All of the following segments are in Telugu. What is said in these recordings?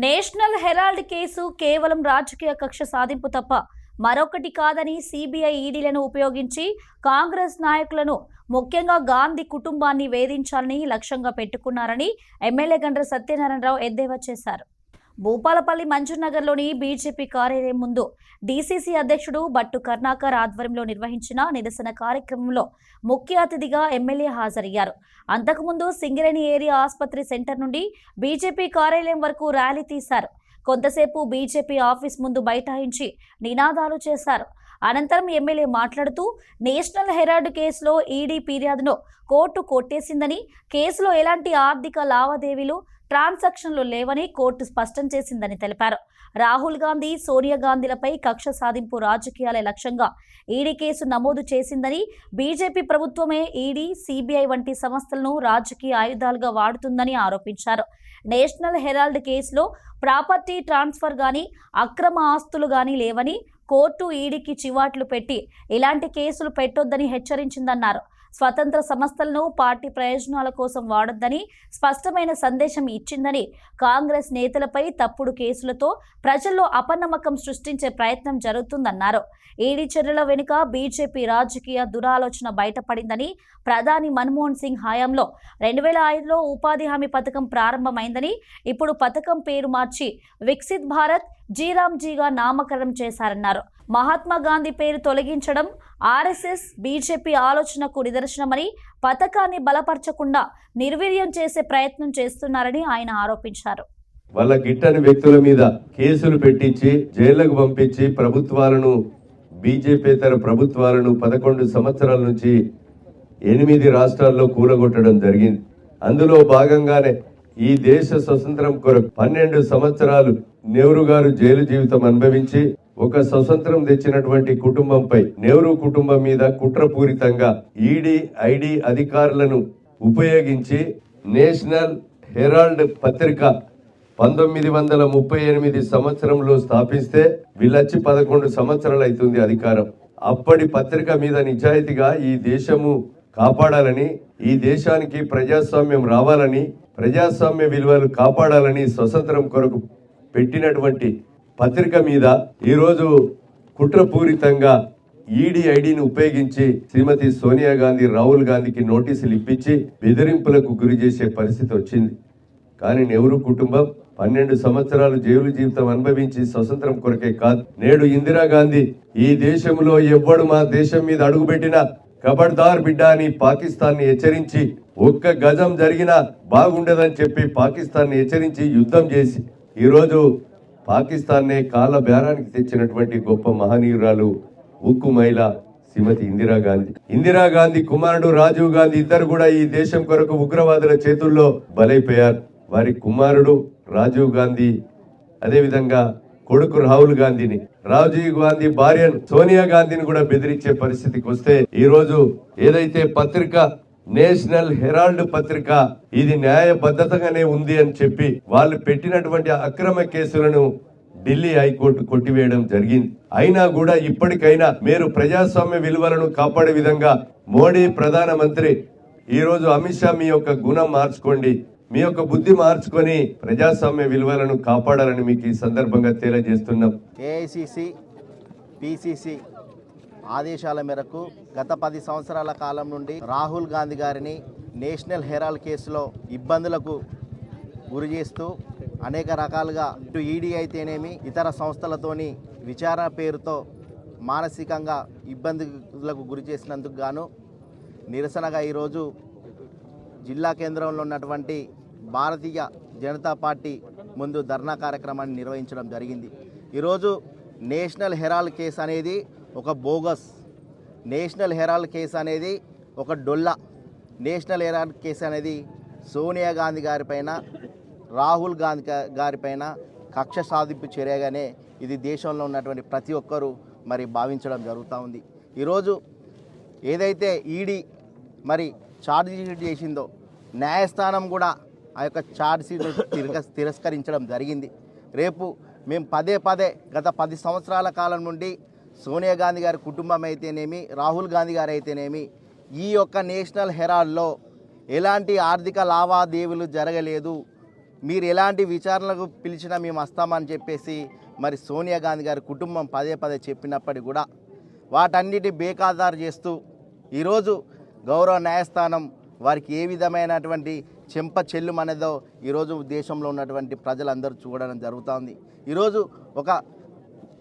నేషనల్ హెరాల్డ్ కేసు కేవలం రాజకీయ కక్ష సాధింపు తప్ప మరొకటి కాదని సిబిఐ ఈడీలను ఉపయోగించి కాంగ్రెస్ నాయకులను ముఖ్యంగా గాంధీ కుటుంబాన్ని వేధించాలని లక్ష్యంగా పెట్టుకున్నారని ఎమ్మెల్యే గండ్ర సత్యనారాయణరావు ఎద్దేవా చేశారు. భూపాలపల్లి మంజూర్నగర్లోని బీజేపీ కార్యాలయం ముందు డీసీసీ అధ్యక్షుడు భట్టు కర్ణాకర్ ఆధ్వర్యంలో నిర్వహించిన నిరసన కార్యక్రమంలో ముఖ్య అతిథిగా ఎమ్మెల్యే హాజరయ్యారు. అంతకుముందు సింగరేణి ఏరియా ఆసుపత్రి సెంటర్ నుండి బీజేపీ కార్యాలయం వరకు ర్యాలీ తీశారు. కొంతసేపు బీజేపీ ఆఫీస్ ముందు బైఠాయించి నినాదాలు చేశారు. అనంతరం ఎమ్మెల్యే మాట్లాడుతూ నేషనల్ హెరాల్డ్ కేసులో ఈడీ ఫిర్యాదును కోర్టు కొట్టేసిందని, కేసులో ఎలాంటి ఆర్థిక లావాదేవీలు ట్రాన్సాక్షన్లు లేవని కోర్టు స్పష్టం చేసిందని తెలిపారు. రాహుల్ గాంధీ, సోనియా గాంధీలపై కక్ష సాధింపు రాజకీయాల లక్ష్యంగా ఈడీ కేసు నమోదు చేసిందని, బీజేపీ ప్రభుత్వమే ఈడీ, సిబిఐ వంటి సంస్థలను రాజకీయ ఆయుధాలుగా వాడుతుందని ఆరోపించారు. నేషనల్ హెరాల్డ్ కేసులో ప్రాపర్టీ ట్రాన్స్ఫర్ గానీ, అక్రమ ఆస్తులు గానీ లేవని కోర్టు ఈడీకి చివాట్లు పెట్టి ఇలాంటి కేసులు పెట్టొద్దని హెచ్చరించిందన్నారు. స్వతంత్ర సంస్థలను పార్టీ ప్రయోజనాల కోసం వాడొద్దని స్పష్టమైన సందేశం ఇచ్చిందని, కాంగ్రెస్ నేతలపై తప్పుడు కేసులతో ప్రజల్లో అపనమ్మకం సృష్టించే ప్రయత్నం జరుగుతుందన్నారు. ఈడీ చర్యల వెనుక బీజేపీ రాజకీయ దురాలోచన బయటపడిందని, ప్రధాని మన్మోహన్ సింగ్ హయాంలో 2005లో ఉపాధి హామీ పథకం ప్రారంభమైందని, ఇప్పుడు పథకం పేరు మార్చి వికసిత్ భారత్ జీరామ్జీగా నామకరణం చేశారన్నారు. మహాత్మా గాంధీ పేరు తొలగించడం ఆర్ఎస్ఎస్, బీజేపీ ఆలోచనకు నిదర్శనమని, పథకాన్ని బలపరచకుండా నిర్వీర్యం చేసే ప్రయత్నం చేస్తున్నారని ఆయన ఆరోపించారు. వాళ్ళ గిట్టని వ్యక్తుల మీద కేసులు పెట్టించి జైళ్లకు పంపించి ప్రభుత్వాలను, బీజేపీతర ప్రభుత్వాలను 11 సంవత్సరాల నుంచి 8 రాష్ట్రాల్లో కూలగొట్టడం జరిగింది. అందులో భాగంగానే ఈ దేశ స్వతంత్రం కొరకు 12 సంవత్సరాలు నెహ్రూ గారు జైలు జీవితం అనుభవించి ఒక స్వతంత్రం తెచ్చినటువంటి కుటుంబంపై, నెహ్రూ కుటుంబం మీద కుట్రపూరితంగా ఈడీ, ఐడి అధికారులను ఉపయోగించి నేషనల్ హెరాల్డ్ పత్రిక 1938 సంవత్సరంలో స్థాపిస్తే వీళ్ళొచ్చి 11 సంవత్సరాలు అవుతుంది అధికారం. అప్పటి పత్రిక మీద నిజాయితీగా ఈ దేశము కాపాడాలని, ఈ దేశానికి ప్రజాస్వామ్యం రావాలని, ప్రజాస్వామ్య విలువలు కాపాడాలని స్వతంత్రం కొరకు పెట్టినటువంటి పత్రిక మీద ఈరోజు కుట్రపూరితంగా ఈడీ, ఐడిని ఉపయోగించి శ్రీమతి సోనియా గాంధీ, రాహుల్ గాంధీకి నోటీసులు ఇప్పించి బెదిరింపులకు గురి చేసే పరిస్థితి వచ్చింది. కానీ నెహ్రూ కుటుంబం 12 సంవత్సరాలు జైలు జీవితం అనుభవించి స్వతంత్రం కొరకే కాదు, నేడు ఇందిరాగాంధీ ఈ దేశంలో ఎవ్వడు మా దేశం మీద అడుగుపెట్టినా ఖబర్దార్ బిడ్డ అని పాకిస్తాన్ ని హెచ్చరించి, ఒక్క గజం జరిగినా బాగుండదని చెప్పి పాకిస్తాన్ ని హెచ్చరించి యుద్ధం చేసి ఈరోజు పాకిస్తాన్ నే కాళ్ళ బేరానికి తెచ్చినటువంటి గొప్ప మహనీయురాలు, ఉక్కు మహిళ శ్రీమతి ఇందిరాగాంధీ. ఇందిరాగాంధీ కుమారుడు రాజీవ్ గాంధీ ఇద్దరు కూడా ఈ దేశం కొరకు ఉగ్రవాదుల చేతుల్లో బలైపోయారు. వారి కుమారుడు రాజీవ్ గాంధీ, అదేవిధంగా కొడుకు రాహుల్ గాంధీని, రాజీవ్ గాంధీ భార్య సోనియా గాంధీని కూడా బెదిరించే పరిస్థితికి వస్తే ఈరోజు ఏదైతే పత్రిక నేషనల్ హెరాల్డ్ పత్రిక ఇది న్యాయబద్ధతగానే ఉంది అని చెప్పి వాళ్ళు పెట్టినటువంటి అక్రమ కేసులను ఢిల్లీ హైకోర్టు కొట్టివేయడం జరిగింది. అయినా కూడా ఇప్పటికైనా మీరు ప్రజాస్వామ్య విలువలను కాపాడే విధంగా మోడీ ప్రధానమంత్రి ఈరోజు అమిత్ షా మీ యొక్క గుణం మార్చుకోండి, మీ యొక్క బుద్ధి మార్చుకొని ప్రజాస్వామ్య విలువలను కాపాడాలని మీకు ఈ సందర్భంగా తెలియజేస్తున్నాం. ఏఐసిసి, పిసిసి ఆదేశాల మేరకు గత 10 సంవత్సరాల కాలం నుండి రాహుల్ గాంధీ గారిని నేషనల్ హెరాల్డ్ కేసులో ఇబ్బందులకు గురి చేస్తూ అనేక రకాలుగా ఇటు ఈడీ అయితేనేమి ఇతర సంస్థలతోని విచారణ పేరుతో మానసికంగా ఇబ్బందులకు గురి చేసినందుకు గాను నిరసనగా ఈరోజు జిల్లా కేంద్రంలో ఉన్నటువంటి భారతీయ జనతా పార్టీ ముందు ధర్నా కార్యక్రమాన్ని నిర్వహించడం జరిగింది. ఈరోజు నేషనల్ హెరాల్డ్ కేసు అనేది ఒక బోగస్, నేషనల్ హెరాల్డ్ కేసు అనేది ఒక డొల్ల. నేషనల్ హెరాల్డ్ కేసు అనేది సోనియా గాంధీ గారిపైన, రాహుల్ గాంధీ గారిపైన కక్ష సాధింపు చర్యగానే ఇది దేశంలో ఉన్నటువంటి ప్రతి ఒక్కరూ మరి భావించడం జరుగుతూ ఉంది. ఈరోజు ఏదైతే ఈడీ మరి ఛార్జ్ షీట్ చేసిందో న్యాయస్థానం కూడా ఆ యొక్క ఛార్జ్ షీట్ను తిరస్కరించడం జరిగింది. రేపు మేము పదే గత 10 సంవత్సరాల కాలం నుండి సోనియా గాంధీ గారి కుటుంబం అయితేనేమి, రాహుల్ గాంధీ గారు అయితేనేమి ఈ యొక్క నేషనల్ హెరాల్డ్లో ఎలాంటి ఆర్థిక లావాదేవీలు జరగలేదు, మీరు ఎలాంటి విచారణలకు పిలిచినా మేము వస్తామని చెప్పేసి మరి సోనియా గాంధీ గారి కుటుంబం పదే పదే చెప్పినప్పటికీ కూడా వాటన్నిటి బేఖాతారు చేస్తూ ఈరోజు గౌరవ న్యాయస్థానం వారికి ఏ విధమైనటువంటి చెంప చెల్లుమనేదో ఈరోజు దేశంలో ఉన్నటువంటి ప్రజలందరూ చూడడం జరుగుతోంది. ఈరోజు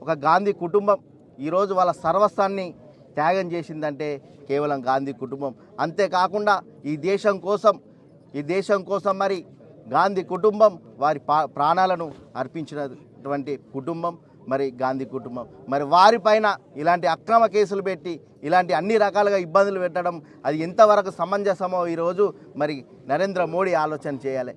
ఒక గాంధీ కుటుంబం ఈరోజు వాళ్ళ సర్వస్వాన్ని త్యాగం చేసిందంటే కేవలం గాంధీ కుటుంబం. అంతేకాకుండా ఈ దేశం కోసం మరి గాంధీ కుటుంబం వారి ప్రాణాలను అర్పించినటువంటి కుటుంబం మరి గాంధీ కుటుంబం. మరి వారిపైన ఇలాంటి అక్రమ కేసులు పెట్టి ఇలాంటి అన్ని రకాలుగా ఇబ్బందులు పెట్టడం అది ఎంతవరకు సమంజసమో ఈరోజు మరి నరేంద్ర మోడీ ఆలోచన చేయాలి.